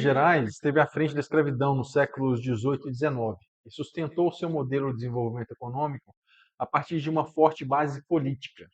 Minas Gerais esteve à frente da escravidão nos séculos XVIII e XIX e sustentou seu modelo de desenvolvimento econômico a partir de uma forte base política.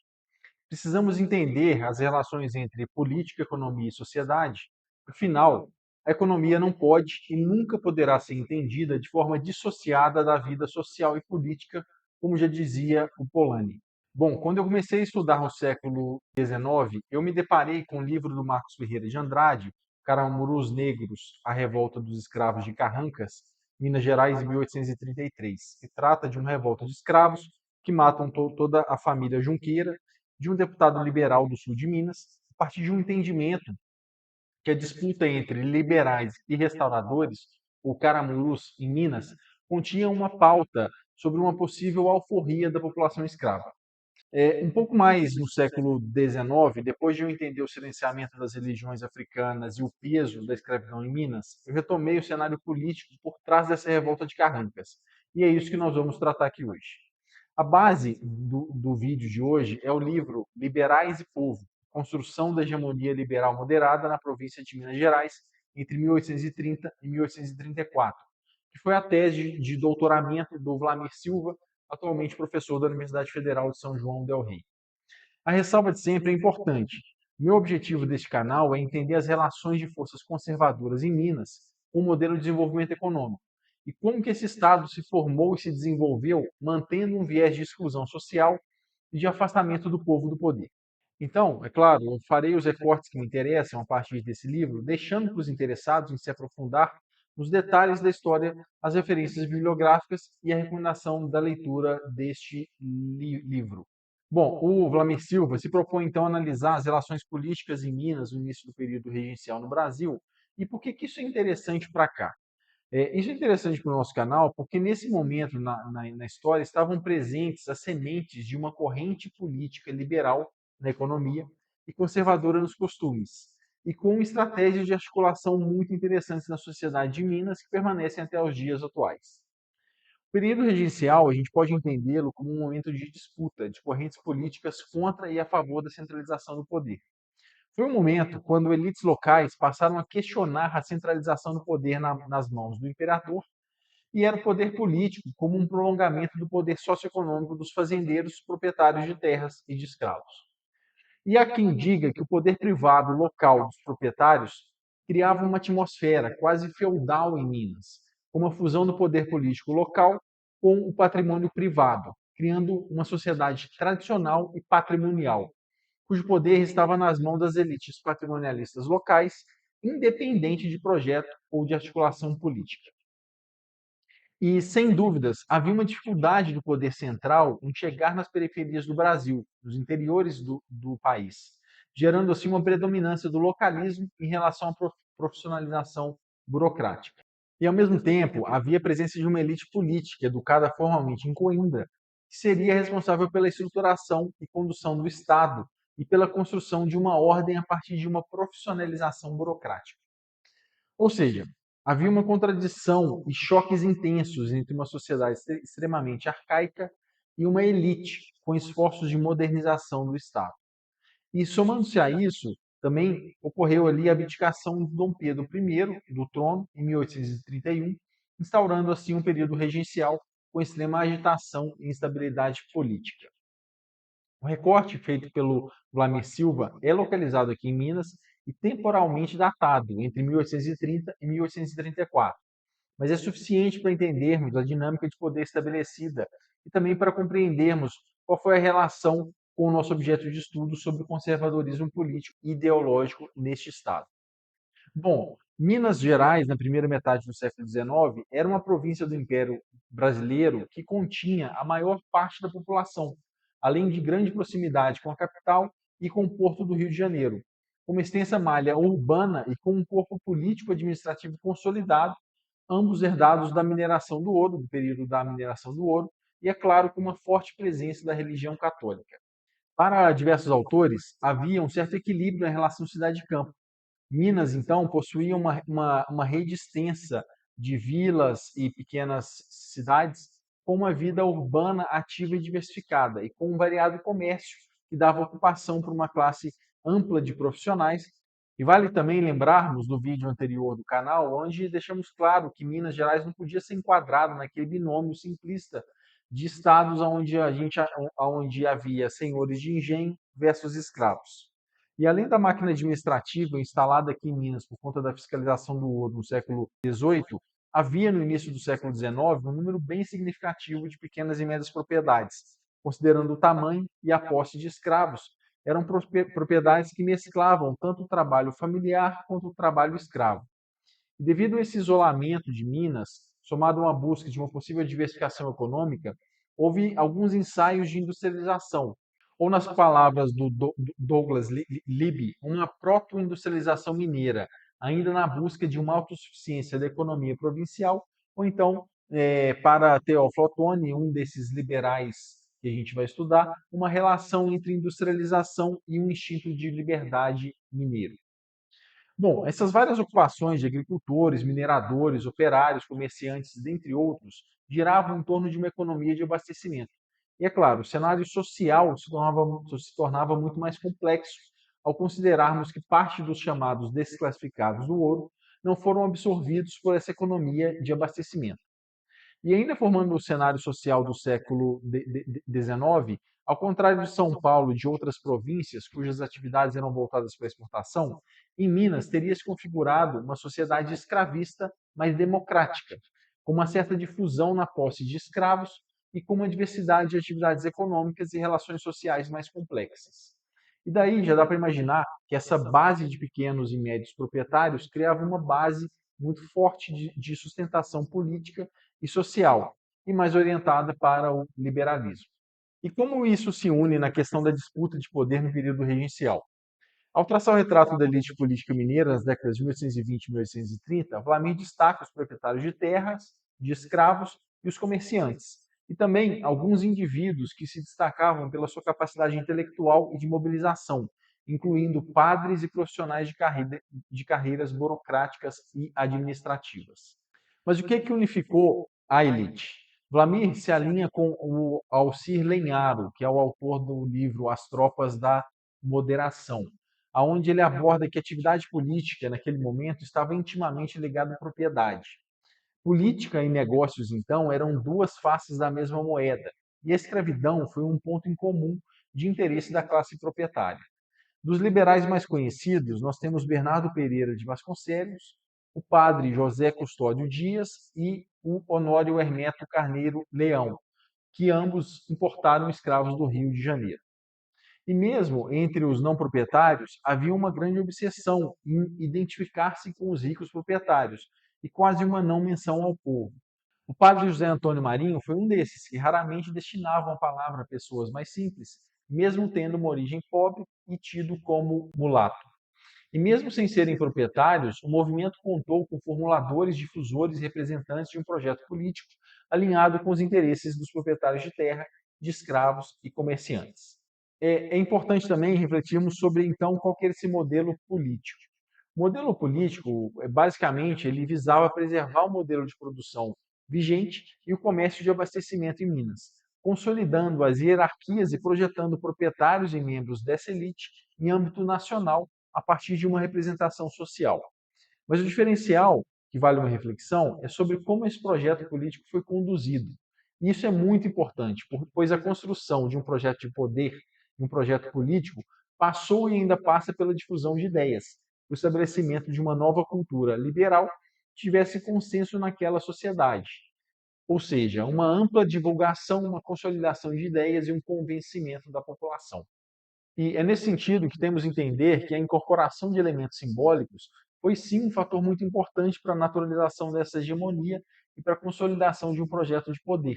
Precisamos entender as relações entre política, economia e sociedade. Afinal, a economia não pode e nunca poderá ser entendida de forma dissociada da vida social e política, como já dizia o Polanyi. Bom, quando eu comecei a estudar no século XIX, eu me deparei com o livro do Marcos Ferreira de Andrade, Caramurus Negros, A Revolta dos Escravos de Carrancas, Minas Gerais, em 1833, que trata de uma revolta de escravos que matam toda a família Junqueira, de um deputado liberal do sul de Minas, a partir de um entendimento que a disputa entre liberais e restauradores, o Caramurus, em Minas, continha uma pauta sobre uma possível alforria da população escrava. Um pouco mais no século XIX, depois de eu entender o silenciamento das religiões africanas e o peso da escravidão em Minas, eu retomei o cenário político por trás dessa revolta de Carrancas. E é isso que nós vamos tratar aqui hoje. A base do vídeo de hoje é o livro Liberais e Povo, Construção da Hegemonia Liberal Moderada na província de Minas Gerais, entre 1830 e 1834, que foi a tese de doutoramento do Vlamir Silva, atualmente professor da Universidade Federal de São João del Rei. A ressalva de sempre é importante. Meu objetivo deste canal é entender as relações de forças conservadoras em Minas com o modelo de desenvolvimento econômico e como que esse Estado se formou e se desenvolveu mantendo um viés de exclusão social e de afastamento do povo do poder. Então, é claro, eu farei os recortes que me interessam a partir desse livro, deixando para os interessados em se aprofundar nos detalhes da história, as referências bibliográficas e a recomendação da leitura deste livro. Bom, o Vlamir Silva se propõe então a analisar as relações políticas em Minas no início do período regencial no Brasil e por que isso é interessante para cá. Isso é interessante para o nosso canal porque nesse momento na história estavam presentes as sementes de uma corrente política liberal na economia e conservadora nos costumes, e com estratégias de articulação muito interessantes na sociedade de Minas que permanecem até os dias atuais. O período regencial, a gente pode entendê-lo como um momento de disputa de correntes políticas contra e a favor da centralização do poder. Foi um momento quando elites locais passaram a questionar a centralização do poder nas mãos do imperador e era o poder político como um prolongamento do poder socioeconômico dos fazendeiros, proprietários de terras e de escravos. E há quem diga que o poder privado local dos proprietários criava uma atmosfera quase feudal em Minas, com uma fusão do poder político local com o patrimônio privado, criando uma sociedade tradicional e patrimonial, cujo poder estava nas mãos das elites patrimonialistas locais, independente de projeto ou de articulação política. E, sem dúvidas, havia uma dificuldade do poder central em chegar nas periferias do Brasil, nos interiores do país, gerando assim uma predominância do localismo em relação à profissionalização burocrática. E, ao mesmo tempo, havia a presença de uma elite política educada formalmente em Coimbra, que seria responsável pela estruturação e condução do Estado e pela construção de uma ordem a partir de uma profissionalização burocrática. Ou seja, havia uma contradição e choques intensos entre uma sociedade extremamente arcaica e uma elite com esforços de modernização do Estado. E somando-se a isso, também ocorreu ali a abdicação de Dom Pedro I do trono em 1831, instaurando assim um período regencial com extrema agitação e instabilidade política. O recorte feito pelo Vlamir Silva é localizado aqui em Minas e temporalmente datado entre 1830 e 1834, mas é suficiente para entendermos a dinâmica de poder estabelecida e também para compreendermos qual foi a relação com o nosso objeto de estudo sobre o conservadorismo político e ideológico neste Estado. Bom, Minas Gerais, na primeira metade do século XIX, era uma província do Império Brasileiro que continha a maior parte da população, além de grande proximidade com a capital e com o porto do Rio de Janeiro, com uma extensa malha urbana e com um corpo político-administrativo consolidado, ambos herdados da mineração do ouro, do período da mineração do ouro, e, é claro, com uma forte presença da religião católica. Para diversos autores, havia um certo equilíbrio na relação cidade-campo. Minas, então, possuía uma rede extensa de vilas e pequenas cidades com uma vida urbana ativa e diversificada e com um variado comércio que dava ocupação para uma classe ampla de profissionais E vale também lembrarmos do vídeo anterior do canal, onde deixamos claro que Minas Gerais não podia ser enquadrado naquele binômio simplista de estados onde havia senhores de engenho versus escravos. E além da máquina administrativa instalada aqui em Minas por conta da fiscalização do ouro no século XVIII, havia no início do século XIX um número bem significativo de pequenas e médias propriedades, considerando o tamanho e a posse de escravos. Eram propriedades que mesclavam tanto o trabalho familiar quanto o trabalho escravo. E devido a esse isolamento de Minas, somado a uma busca de uma possível diversificação econômica, houve alguns ensaios de industrialização, ou nas palavras do Douglas Libby, uma proto-industrialização mineira, ainda na busca de uma autossuficiência da economia provincial, ou então, para Teófilo Otoni, um desses liberais que a gente vai estudar, uma relação entre industrialização e um instinto de liberdade mineiro. Bom, essas várias ocupações de agricultores, mineradores, operários, comerciantes, dentre outros, giravam em torno de uma economia de abastecimento. E é claro, o cenário social se tornava muito mais complexo ao considerarmos que parte dos chamados desclassificados do ouro não foram absorvidos por essa economia de abastecimento. E ainda formando o cenário social do século XIX, ao contrário de São Paulo e de outras províncias cujas atividades eram voltadas para a exportação, em Minas teria se configurado uma sociedade escravista, mas democrática, com uma certa difusão na posse de escravos e com uma diversidade de atividades econômicas e relações sociais mais complexas. E daí já dá para imaginar que essa base de pequenos e médios proprietários criava uma base muito forte de sustentação política e social, e mais orientada para o liberalismo. E como isso se une na questão da disputa de poder no período regencial? Ao traçar o retrato da elite política mineira nas décadas de 1820 e 1830, Vlamir destaca os proprietários de terras, de escravos e os comerciantes, e também alguns indivíduos que se destacavam pela sua capacidade intelectual e de mobilização, incluindo padres e profissionais de carreiras burocráticas e administrativas. Mas o que é que unificou a elite? Vlamir se alinha com o Alcir Lenharo, que é o autor do livro As Tropas da Moderação, aonde ele aborda que a atividade política naquele momento estava intimamente ligada à propriedade. Política e negócios, então, eram duas faces da mesma moeda, e a escravidão foi um ponto em comum de interesse da classe proprietária. Dos liberais mais conhecidos, nós temos Bernardo Pereira de Vasconcelos, o padre José Custódio Dias e o Honório Hermeto Carneiro Leão, que ambos importaram escravos do Rio de Janeiro. E mesmo entre os não proprietários, havia uma grande obsessão em identificar-se com os ricos proprietários e quase uma não menção ao povo. O padre José Antônio Marinho foi um desses que raramente destinavam a palavra a pessoas mais simples, mesmo tendo uma origem pobre e tido como mulato. E mesmo sem serem proprietários, o movimento contou com formuladores, difusores e representantes de um projeto político alinhado com os interesses dos proprietários de terra, de escravos e comerciantes. É importante também refletirmos sobre, então, qual que era esse modelo político. O modelo político, basicamente, ele visava preservar o modelo de produção vigente e o comércio de abastecimento em Minas, consolidando as hierarquias e projetando proprietários e membros dessa elite em âmbito nacional a partir de uma representação social. Mas o diferencial, que vale uma reflexão, é sobre como esse projeto político foi conduzido. E isso é muito importante, pois a construção de um projeto de poder, de um projeto político, passou e ainda passa pela difusão de ideias, o estabelecimento de uma nova cultura liberal que tivesse consenso naquela sociedade. Ou seja, uma ampla divulgação, uma consolidação de ideias e um convencimento da população. E é nesse sentido que temos que entender que a incorporação de elementos simbólicos foi sim um fator muito importante para a naturalização dessa hegemonia e para a consolidação de um projeto de poder.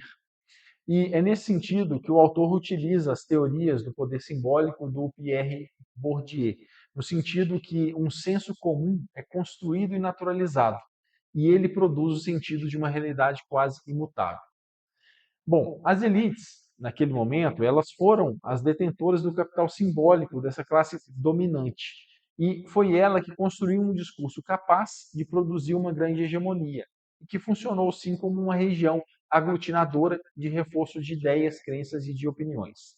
E é nesse sentido que o autor utiliza as teorias do poder simbólico do Pierre Bourdieu, no sentido que um senso comum é construído e naturalizado, e ele produz o sentido de uma realidade quase imutável. Bom, as elites, naquele momento, elas foram as detentoras do capital simbólico dessa classe dominante. E foi ela que construiu um discurso capaz de produzir uma grande hegemonia, e que funcionou sim como uma região aglutinadora de reforço de ideias, crenças e de opiniões.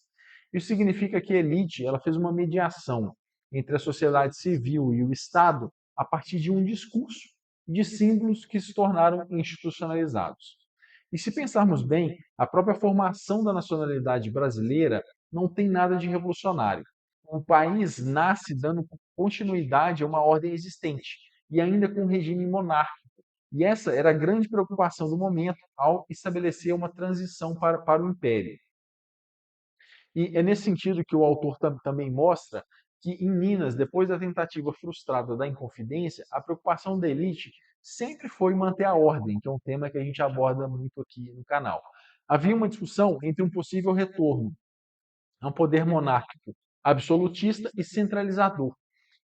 Isso significa que a elite ela fez uma mediação entre a sociedade civil e o Estado a partir de um discurso e de símbolos que se tornaram institucionalizados. E se pensarmos bem, a própria formação da nacionalidade brasileira não tem nada de revolucionário. O país nasce dando continuidade a uma ordem existente e ainda com um regime monárquico. E essa era a grande preocupação do momento ao estabelecer uma transição para o império. E é nesse sentido que o autor também mostra que em Minas, depois da tentativa frustrada da Inconfidência, a preocupação da elite sempre foi manter a ordem, que é um tema que a gente aborda muito aqui no canal. Havia uma discussão entre um possível retorno a um poder monárquico absolutista e centralizador,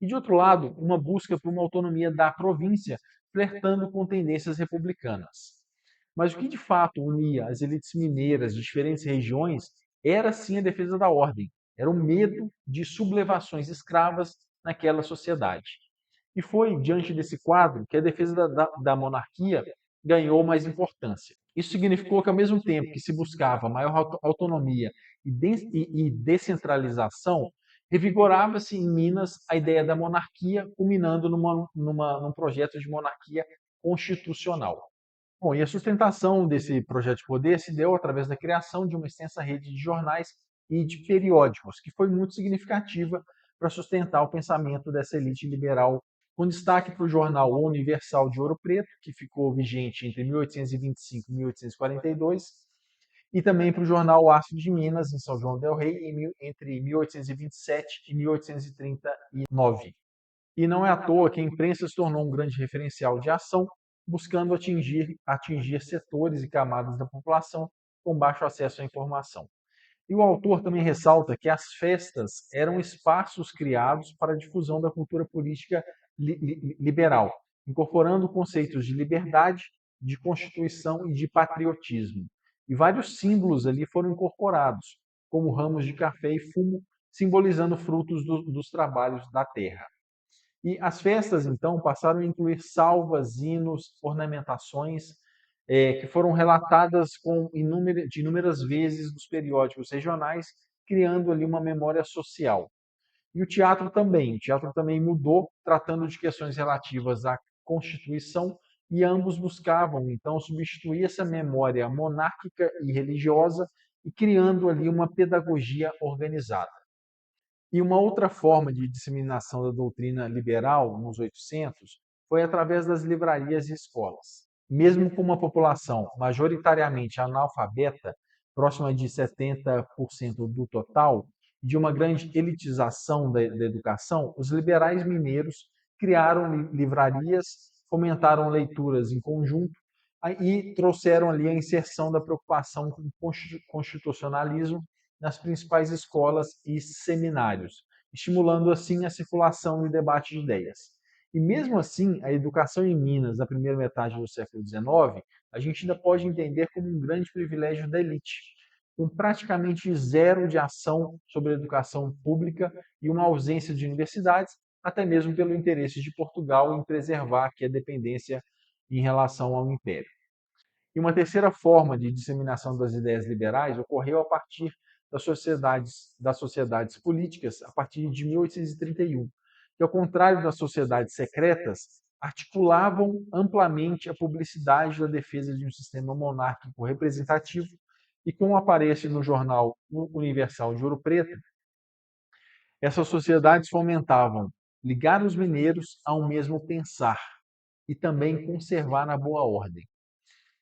e, de outro lado, uma busca por uma autonomia da província, flertando com tendências republicanas. Mas o que de fato unia as elites mineiras de diferentes regiões era sim a defesa da ordem, era o medo de sublevações escravas naquela sociedade. E foi diante desse quadro que a defesa da monarquia ganhou mais importância. Isso significou que, ao mesmo tempo que se buscava maior autonomia e descentralização, revigorava-se em Minas a ideia da monarquia, culminando num projeto de monarquia constitucional. Bom, e a sustentação desse projeto de poder se deu através da criação de uma extensa rede de jornais e de periódicos, que foi muito significativa para sustentar o pensamento dessa elite liberal, com destaque para o jornal O Universal de Ouro Preto, que ficou vigente entre 1825 e 1842, e também para o jornal Aço de Minas, em São João del Rei, entre 1827 e 1839. E não é à toa que a imprensa se tornou um grande referencial de ação, buscando atingir setores e camadas da população com baixo acesso à informação. E o autor também ressalta que as festas eram espaços criados para a difusão da cultura política liberal, incorporando conceitos de liberdade, de constituição e de patriotismo. E vários símbolos ali foram incorporados, como ramos de café e fumo, simbolizando frutos dos trabalhos da terra. E as festas, então, passaram a incluir salvas, hinos, ornamentações, que foram relatadas de inúmeras vezes nos periódicos regionais, criando ali uma memória social. E o teatro também mudou, tratando de questões relativas à Constituição, e ambos buscavam, então, substituir essa memória monárquica e religiosa e criando ali uma pedagogia organizada. E uma outra forma de disseminação da doutrina liberal nos 800 foi através das livrarias e escolas. Mesmo com uma população majoritariamente analfabeta, próxima de 70% do total, de uma grande elitização da educação, os liberais mineiros criaram livrarias, fomentaram leituras em conjunto e trouxeram ali a inserção da preocupação com o constitucionalismo nas principais escolas e seminários, estimulando assim a circulação e o debate de ideias. E mesmo assim, a educação em Minas, na primeira metade do século XIX, a gente ainda pode entender como um grande privilégio da elite, com praticamente zero de ação sobre a educação pública e uma ausência de universidades, até mesmo pelo interesse de Portugal em preservar aqui a dependência em relação ao Império. E uma terceira forma de disseminação das ideias liberais ocorreu a partir das sociedades políticas a partir de 1831, que, ao contrário das sociedades secretas, articulavam amplamente a publicidade da defesa de um sistema monárquico representativo e, como aparece no jornal Universal de Ouro Preto, essas sociedades fomentavam ligar os mineiros a um mesmo pensar e também conservar na boa ordem.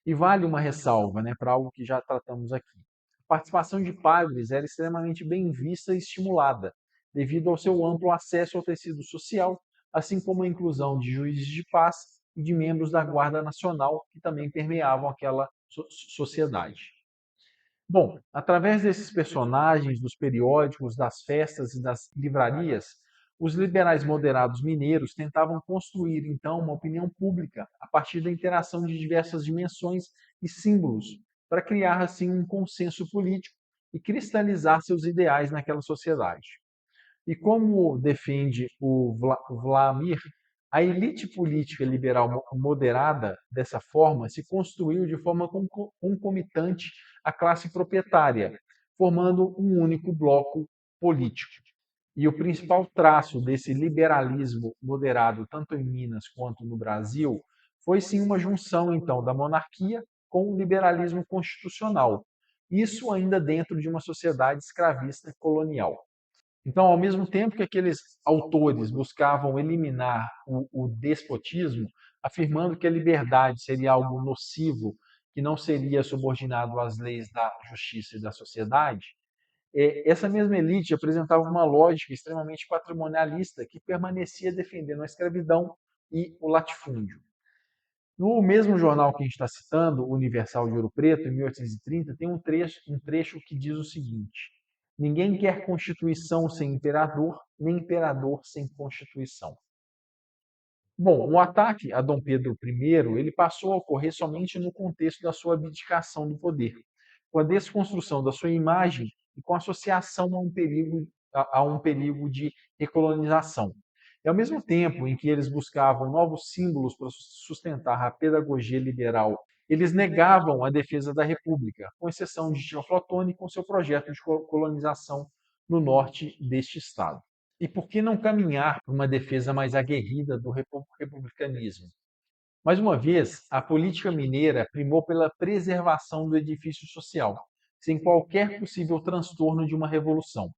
E vale uma ressalva, né, para algo que já tratamos aqui. A participação de padres era extremamente bem vista e estimulada, devido ao seu amplo acesso ao tecido social, assim como a inclusão de juízes de paz e de membros da Guarda Nacional, que também permeavam aquela sociedade. Bom, através desses personagens, dos periódicos, das festas e das livrarias, os liberais moderados mineiros tentavam construir, então, uma opinião pública a partir da interação de diversas dimensões e símbolos, para criar, assim, um consenso político e cristalizar seus ideais naquela sociedade. E como defende o Vlamir, a elite política liberal moderada, dessa forma, se construiu de forma concomitante à classe proprietária, formando um único bloco político. E o principal traço desse liberalismo moderado, tanto em Minas quanto no Brasil, foi sim uma junção, então, da monarquia com o liberalismo constitucional. Isso ainda dentro de uma sociedade escravista colonial. Então, ao mesmo tempo que aqueles autores buscavam eliminar o despotismo, afirmando que a liberdade seria algo nocivo, que não seria subordinado às leis da justiça e da sociedade, essa mesma elite apresentava uma lógica extremamente patrimonialista que permanecia defendendo a escravidão e o latifúndio. No mesmo jornal que a gente está citando, o Universal de Ouro Preto, em 1830, tem um trecho que diz o seguinte: ninguém quer constituição sem imperador, nem imperador sem constituição. Bom, o ataque a Dom Pedro I ele passou a ocorrer somente no contexto da sua abdicação do poder, com a desconstrução da sua imagem e com a associação a um perigo de recolonização. E ao mesmo tempo em que eles buscavam novos símbolos para sustentar a pedagogia liberal, eles negavam a defesa da República, com exceção de Teoflotone com seu projeto de colonização no norte deste estado. E por que não caminhar para uma defesa mais aguerrida do republicanismo? Mais uma vez, a política mineira primou pela preservação do edifício social, sem qualquer possível transtorno de uma revolução.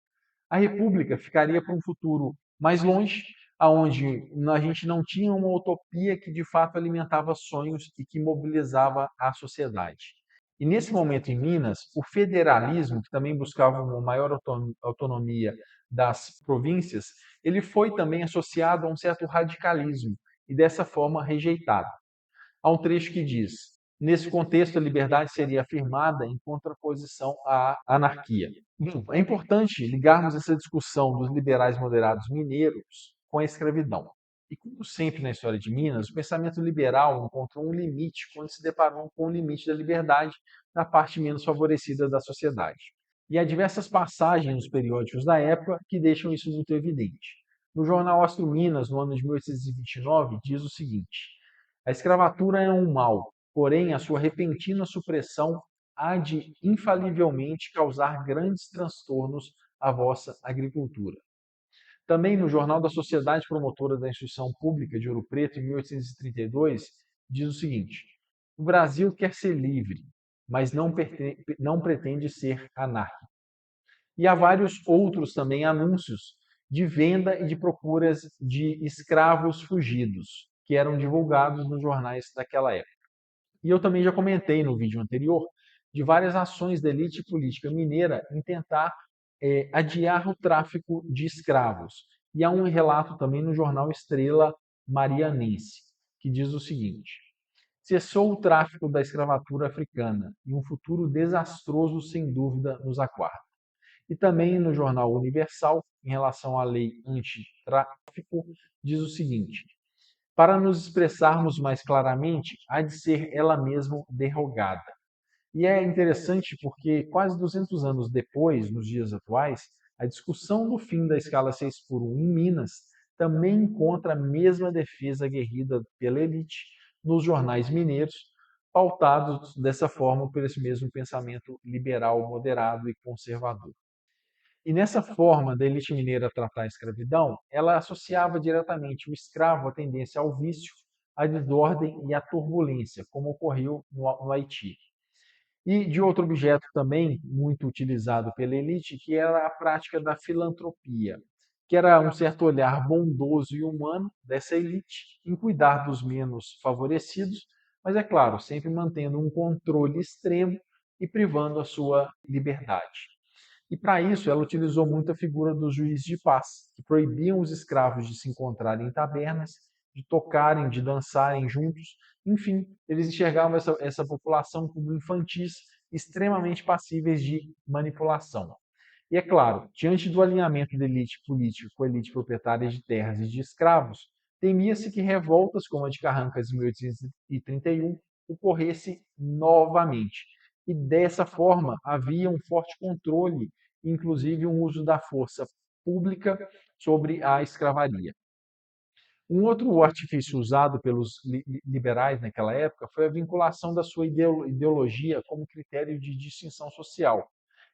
A República ficaria para um futuro mais longe, aonde a gente não tinha uma utopia que de fato alimentava sonhos e que mobilizava a sociedade. E nesse momento em Minas, o federalismo, que também buscava uma maior autonomia das províncias, ele foi também associado a um certo radicalismo e dessa forma rejeitado. Há um trecho que diz: nesse contexto, a liberdade seria afirmada em contraposição à anarquia. Bom, é importante ligarmos essa discussão dos liberais moderados mineiros com a escravidão. E como sempre na história de Minas, o pensamento liberal encontrou um limite quando se deparou com o limite da liberdade na parte menos favorecida da sociedade. E há diversas passagens nos periódicos da época que deixam isso muito evidente. No jornal Astro Minas, no ano de 1829, diz o seguinte: a escravatura é um mal, porém a sua repentina supressão há de infalivelmente causar grandes transtornos à vossa agricultura. Também no Jornal da Sociedade Promotora da Instrução Pública de Ouro Preto, em 1832, diz o seguinte: o Brasil quer ser livre, mas não pretende ser anárquico. E há vários outros também anúncios de venda e de procuras de escravos fugidos, que eram divulgados nos jornais daquela época. E eu também já comentei no vídeo anterior de várias ações da elite política mineira em tentar adiar o tráfico de escravos. E há um relato também no jornal Estrela Marianense, que diz o seguinte: cessou o tráfico da escravatura africana e um futuro desastroso, sem dúvida, nos aguarda. E também no jornal Universal, em relação à lei antitráfico, diz o seguinte: para nos expressarmos mais claramente, há de ser ela mesma derrogada. E é interessante porque quase 200 anos depois, nos dias atuais, a discussão do fim da escala 6 por 1 em Minas também encontra a mesma defesa aguerrida pela elite nos jornais mineiros, pautados dessa forma por esse mesmo pensamento liberal, moderado e conservador. E nessa forma da elite mineira tratar a escravidão, ela associava diretamente o escravo à tendência ao vício, à desordem e à turbulência, como ocorreu no Haiti. E de outro objeto também muito utilizado pela elite, que era a prática da filantropia, que era um certo olhar bondoso e humano dessa elite em cuidar dos menos favorecidos, mas é claro, sempre mantendo um controle extremo e privando a sua liberdade. E para isso, ela utilizou muito a figura dos juízes de paz, que proibiam os escravos de se encontrarem em tabernas, de tocarem, de dançarem juntos. Enfim, eles enxergavam essa população como infantis, extremamente passíveis de manipulação. E é claro, diante do alinhamento da elite política com a elite proprietária de terras e de escravos, temia-se que revoltas como a de Carrancas em 1831 ocorresse novamente. E dessa forma havia um forte controle, inclusive um uso da força pública sobre a escravaria. Um outro artifício usado pelos liberais naquela época foi a vinculação da sua ideologia como critério de distinção social.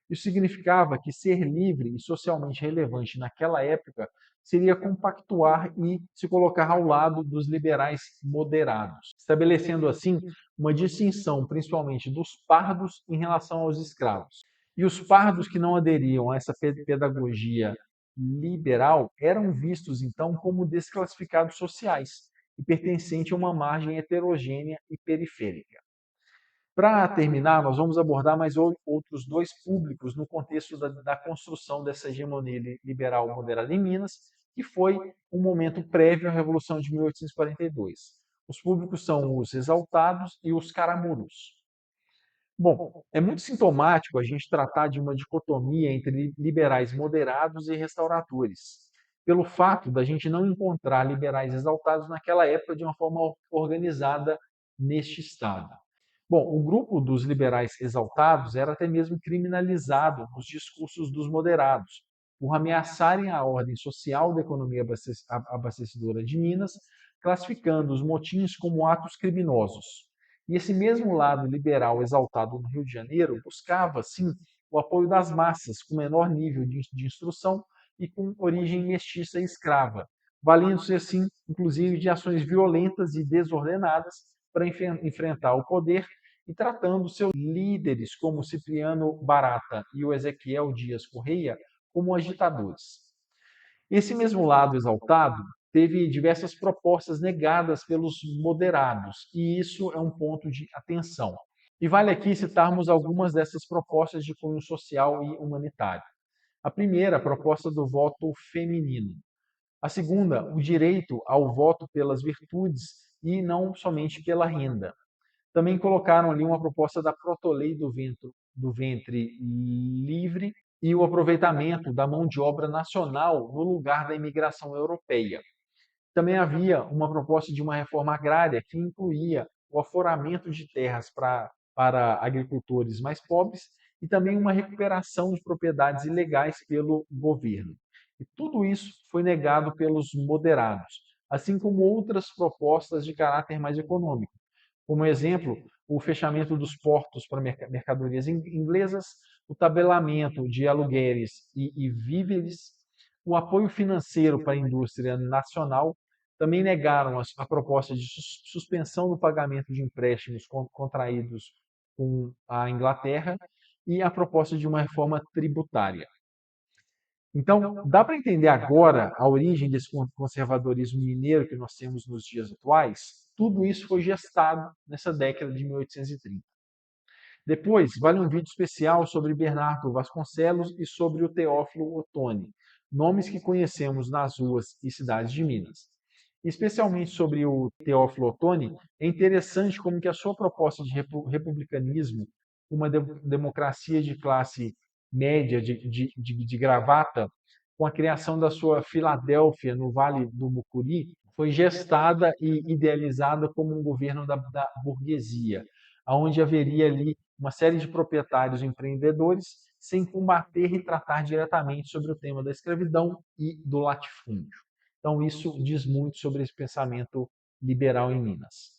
Isso significava que ser livre e socialmente relevante naquela época seria compactuar e se colocar ao lado dos liberais moderados, estabelecendo assim uma distinção principalmente dos pardos em relação aos escravos. E os pardos que não aderiam a essa pedagogia liberal eram vistos então como desclassificados sociais e pertencentes a uma margem heterogênea e periférica. Para terminar, nós vamos abordar mais outros dois públicos no contexto da construção dessa hegemonia liberal moderada em Minas, que foi um momento prévio à Revolução de 1842. Os públicos são os exaltados e os caramurus. Bom, é muito sintomático a gente tratar de uma dicotomia entre liberais moderados e restauradores, pelo fato da gente não encontrar liberais exaltados naquela época de uma forma organizada neste Estado. Bom, o grupo dos liberais exaltados era até mesmo criminalizado nos discursos dos moderados, por ameaçarem a ordem social da economia abastecedora de Minas, classificando os motins como atos criminosos. E esse mesmo lado liberal exaltado no Rio de Janeiro buscava, sim, o apoio das massas com menor nível de instrução e com origem mestiça e escrava, valendo-se assim, inclusive, de ações violentas e desordenadas para enfrentar o poder e tratando seus líderes, como Cipriano Barata e o Ezequiel Dias Correia, como agitadores. Esse mesmo lado exaltado teve diversas propostas negadas pelos moderados, e isso é um ponto de atenção. E vale aqui citarmos algumas dessas propostas de cunho social e humanitário. A primeira, a proposta do voto feminino. A segunda, o direito ao voto pelas virtudes e não somente pela renda. Também colocaram ali uma proposta da protolei do ventre livre e o aproveitamento da mão de obra nacional no lugar da imigração europeia. Também havia uma proposta de uma reforma agrária que incluía o aforamento de terras para agricultores mais pobres e também uma recuperação de propriedades ilegais pelo governo. E tudo isso foi negado pelos moderados, assim como outras propostas de caráter mais econômico. Como exemplo, o fechamento dos portos para mercadorias inglesas, o tabelamento de aluguéis e víveres, o apoio financeiro para a indústria nacional. Também negaram a proposta de suspensão do pagamento de empréstimos contraídos com a Inglaterra e a proposta de uma reforma tributária. Então, dá para entender agora a origem desse conservadorismo mineiro que nós temos nos dias atuais? Tudo isso foi gestado nessa década de 1830. Depois, vale um vídeo especial sobre Bernardo Vasconcelos e sobre o Teófilo Otoni, nomes que conhecemos nas ruas e cidades de Minas. Especialmente sobre o Teófilo Otoni, é interessante como que a sua proposta de republicanismo, uma democracia de classe média de gravata, com a criação da sua Filadélfia no Vale do Mucuri, foi gestada e idealizada como um governo da burguesia, onde haveria ali uma série de proprietários empreendedores sem combater e tratar diretamente sobre o tema da escravidão e do latifúndio. Então, isso diz muito sobre esse pensamento liberal em Minas.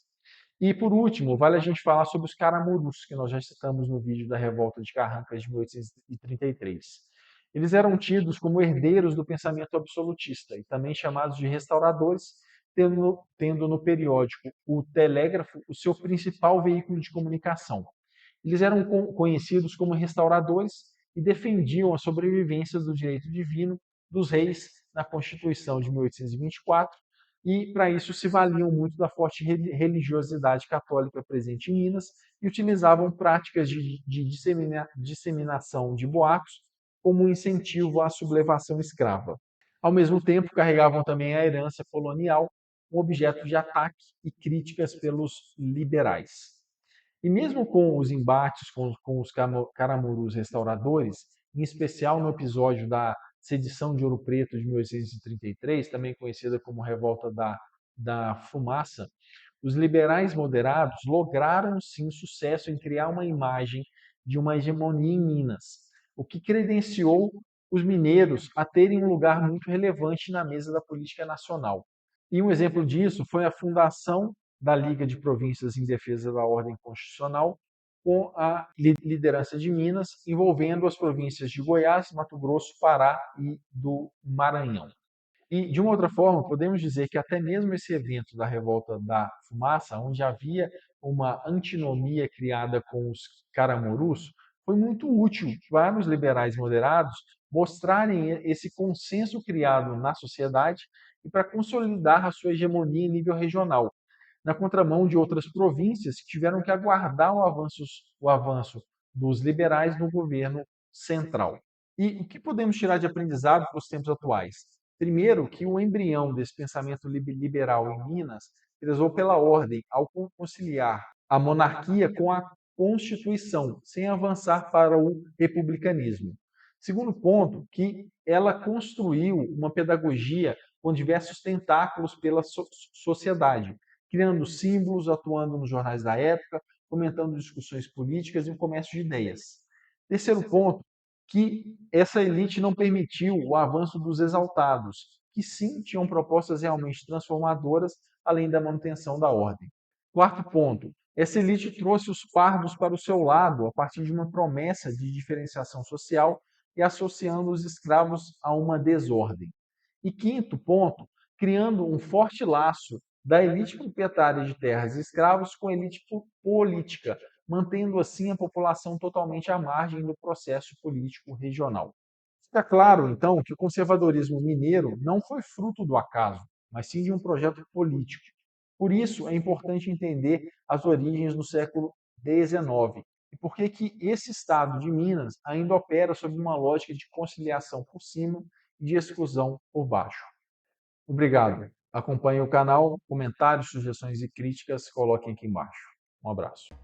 E, por último, vale a gente falar sobre os caramurus, que nós já citamos no vídeo da Revolta de Carrancas de 1833. Eles eram tidos como herdeiros do pensamento absolutista e também chamados de restauradores, tendo no periódico O Telégrafo o seu principal veículo de comunicação. Eles eram conhecidos como restauradores e defendiam a sobrevivência do direito divino dos reis na Constituição de 1824, e para isso se valiam muito da forte religiosidade católica presente em Minas e utilizavam práticas de disseminação de boatos como um incentivo à sublevação escrava. Ao mesmo tempo, carregavam também a herança colonial, um objeto de ataque e críticas pelos liberais. E mesmo com os embates com os caramurus restauradores, em especial no episódio da Sedição de Ouro Preto de 1833, também conhecida como Revolta da Fumaça, os liberais moderados lograram sim sucesso em criar uma imagem de uma hegemonia em Minas, o que credenciou os mineiros a terem um lugar muito relevante na mesa da política nacional. E um exemplo disso foi a fundação da Liga de Províncias em Defesa da Ordem Constitucional, com a liderança de Minas, envolvendo as províncias de Goiás, Mato Grosso, Pará e do Maranhão. E, de uma outra forma, podemos dizer que até mesmo esse evento da Revolta da Fumaça, onde havia uma antinomia criada com os caramurus, foi muito útil para os liberais moderados mostrarem esse consenso criado na sociedade e para consolidar a sua hegemonia em nível regional, na contramão de outras províncias que tiveram que aguardar o avanço dos liberais no governo central. E o que podemos tirar de aprendizado para os tempos atuais? Primeiro, que o embrião desse pensamento liberal em Minas prezou pela ordem ao conciliar a monarquia com a Constituição, sem avançar para o republicanismo. Segundo ponto, que ela construiu uma pedagogia com diversos tentáculos pela sociedade, criando símbolos, atuando nos jornais da época, comentando discussões políticas e o comércio de ideias. Terceiro ponto, que essa elite não permitiu o avanço dos exaltados, que sim tinham propostas realmente transformadoras, além da manutenção da ordem. Quarto ponto, essa elite trouxe os pardos para o seu lado a partir de uma promessa de diferenciação social e associando os escravos a uma desordem. E quinto ponto, criando um forte laço da elite proprietária de terras e escravos com a elite política, mantendo assim a população totalmente à margem do processo político regional. Fica claro, então, que o conservadorismo mineiro não foi fruto do acaso, mas sim de um projeto político. Por isso, é importante entender as origens do século XIX e por que esse estado de Minas ainda opera sob uma lógica de conciliação por cima e de exclusão por baixo. Obrigado. Acompanhe o canal, comentários, sugestões e críticas, coloquem aqui embaixo. Um abraço.